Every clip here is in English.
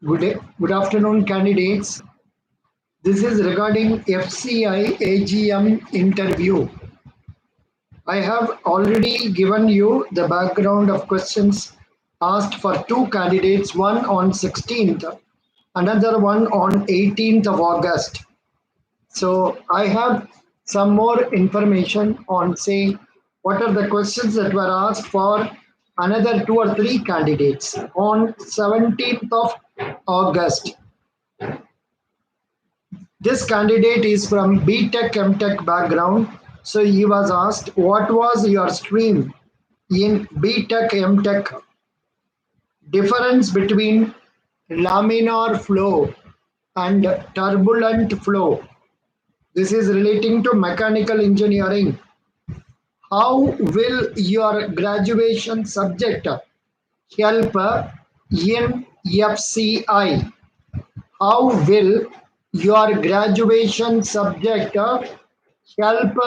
Good afternoon, candidates. This is regarding FCI AGM interview. I have already given you the background of questions asked for two candidates, one on 16th, another one on 18th of August. So I have some more information on, say, what are the questions that were asked for another two or three candidates on 17th of August. This candidate is from BTech Tech background. So he was asked, what was your stream in BTech Tech? Difference between laminar flow and turbulent flow. This is relating to mechanical engineering. How will your graduation subject help in FCI? How will your graduation subject help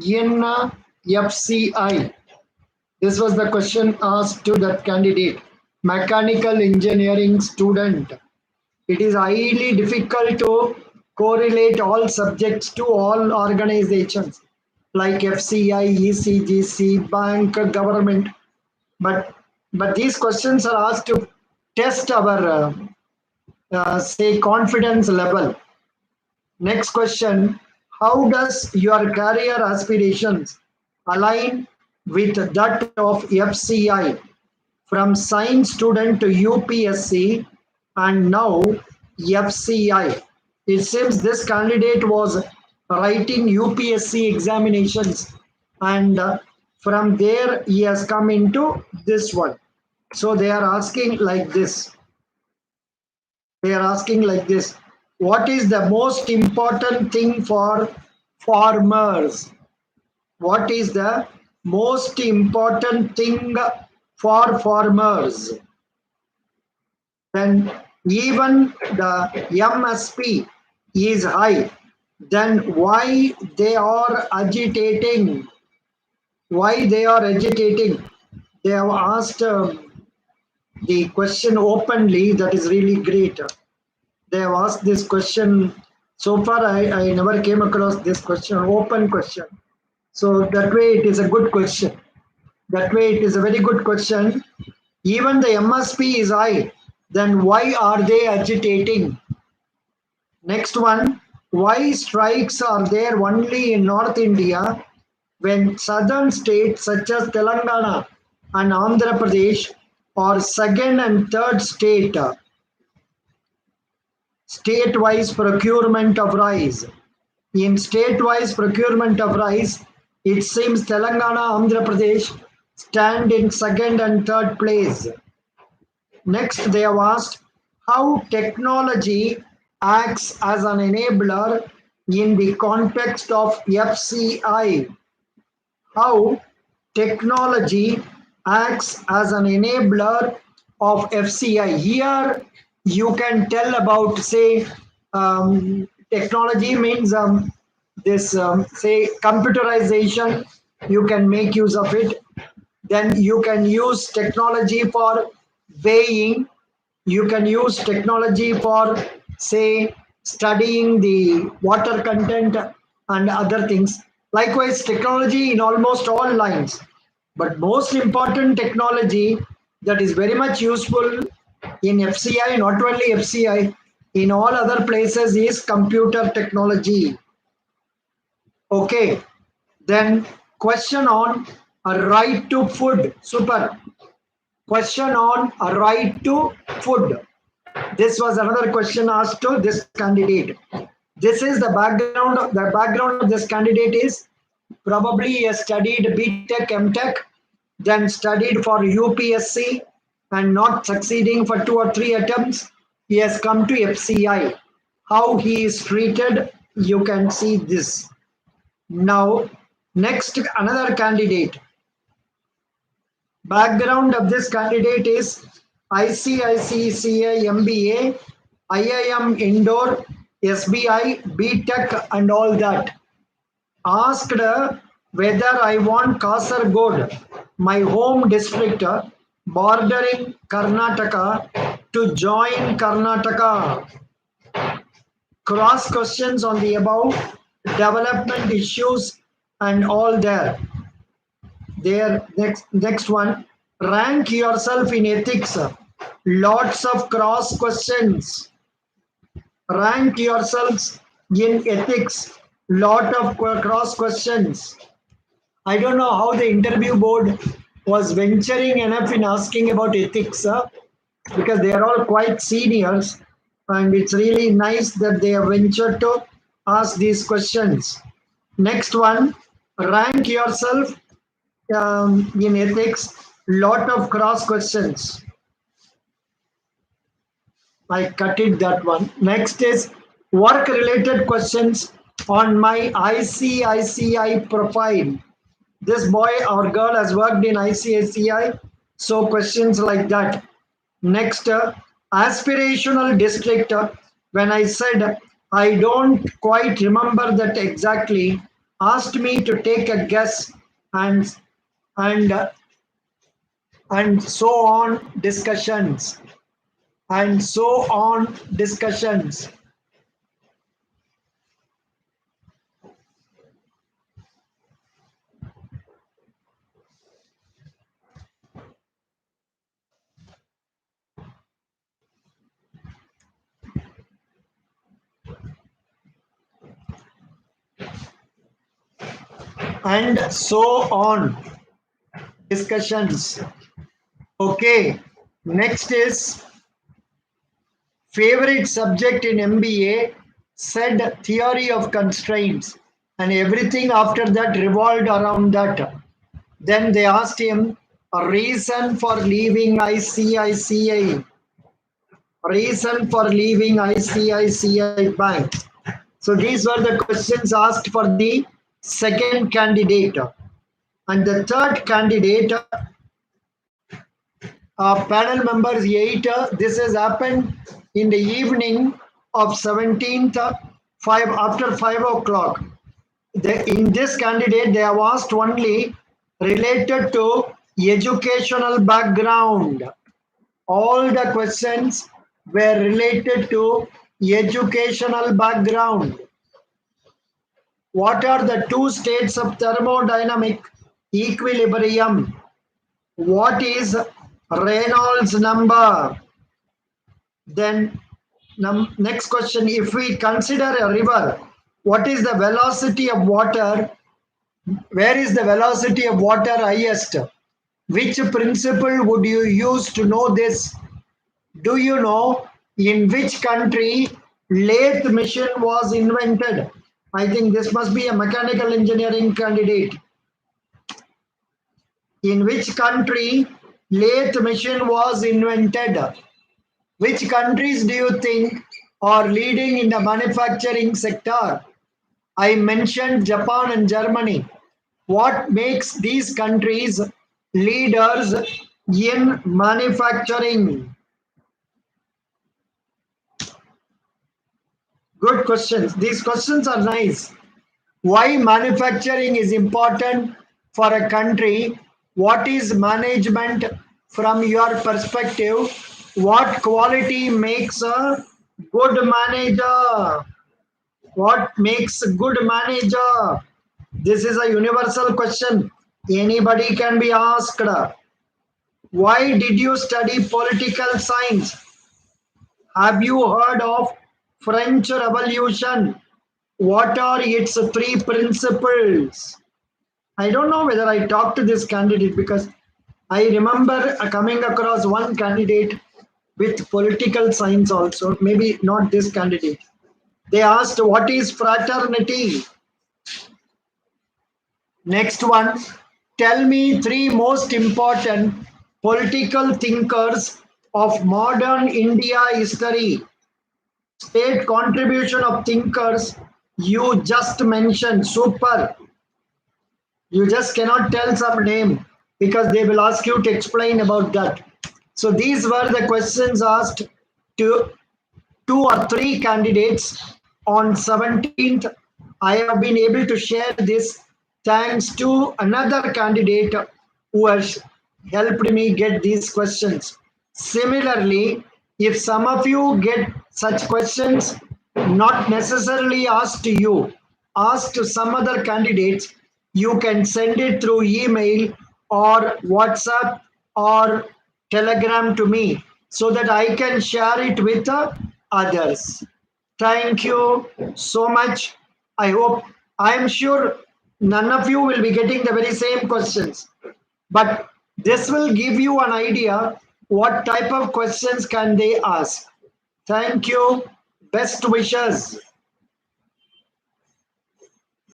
in FCI? This was the question asked to that candidate, mechanical engineering student. It is highly difficult to correlate all subjects to all organizations like FCI, ICICI, bank, government. But these questions are asked to test our say confidence level. Next question, how does your career aspirations align with that of FCI? From science student to UPSC and now FCI. It seems this candidate was writing UPSC examinations and from there he has come into this one. So they are asking like this. What is the most important thing for farmers? What is the most important thing for farmers? Then even the MSP is high, then why they are agitating? Why they are agitating? They have asked the question openly. That is really great. They have asked this question. So far, I never came across this question, open question. So that way it is a good question. That way it is a very good question. Even the MSP is high, then why are they agitating? Next one, why strikes are there only in North India when southern states such as Telangana and Andhra Pradesh are second and third state-wise procurement of rice. In state-wise procurement of rice, it seems Telangana, Andhra Pradesh stand in second and third place. Next, they have asked how technology acts as an enabler in the context of FCI. How technology acts as an enabler of FCI. Here you can tell about, say, technology means this, say, computerization. You can make use of it. Then you can use technology for weighing. You can use technology for, say, studying the water content and other things. Likewise, technology in almost all lines. But most important technology that is very much useful in FCI, not only FCI, in all other places is computer technology. Okay, then question on a right to food. Super. Question on a right to food. This was another question asked to this candidate. This is the background. The background of this candidate is probably he has studied BTech, MTech, then studied for UPSC and not succeeding for 2 or 3 attempts. He has come to FCI. How he is treated, you can see this. Now, next, another candidate. Background of this candidate is ICICI MBA, IIM Indore, SBI, BTech and all that. Asked whether I want Kasargod, my home district, bordering Karnataka, to join Karnataka. Cross questions on the above development issues and all there. There, next one. Rank yourself in ethics. Lots of cross questions. Rank yourselves in ethics. Lot of cross questions. I don't know how the interview board was venturing enough in asking about ethics, because they are all quite seniors, and it's really nice that they have ventured to ask these questions. Next one, rank yourself in ethics. Lot of cross questions. I cut it that one. Next is work related questions on my ICICI profile. This boy or girl has worked in ICICI, so questions like that. Next, aspirational district. When I said I don't quite remember that exactly, asked me to take a guess and and and so on discussions and so on discussions. And so on discussions. Okay, next is favorite subject in MBA, said theory of constraints, and everything after that revolved around that. Then they asked him a reason for leaving ICICI, reason for leaving ICICI Bank. So these were the questions asked for the second candidate. And the third candidate, panel members 8, this has happened in the evening of 17th, 5 after 5 o'clock. In this candidate, they have asked only related to educational background. All the questions were related to educational background. What are the two states of thermodynamic equilibrium? What is Reynolds number? Then next question, if we consider a river, what is the velocity of water? Where is the velocity of water highest? Which principle would you use to know this? Do you know in which country lathe machine was invented? I think this must be a mechanical engineering candidate. In which country lathe machine was invented? Which countries do you think are leading in the manufacturing sector? I mentioned Japan and Germany. What makes these countries leaders in manufacturing? Good questions. These questions are nice. Why manufacturing is important for a country? What is management from your perspective? What quality makes a good manager? What makes a good manager? This is a universal question. Anybody can be asked. Why did you study political science? Have you heard of French Revolution? What are its three principles? I don't know whether I talked to this candidate, because I remember coming across one candidate with political science also, maybe not this candidate. They asked, what is fraternity? Next one, tell me three most important political thinkers of modern India history. State contribution of thinkers you just mentioned. Super. You just cannot tell some name, because they will ask you to explain about that. So these were the questions asked to 2 or 3 candidates on 17th. I have been able to share this thanks to another candidate who has helped me get these questions. Similarly, If some of you get such questions, not necessarily asked to you, asked to some other candidates, you can send it through email or WhatsApp or Telegram to me so that I can share it with others. Thank you so much. I hope, I am sure none of you will be getting the very same questions, but this will give you an idea what type of questions can they ask. Thank you. Best wishes.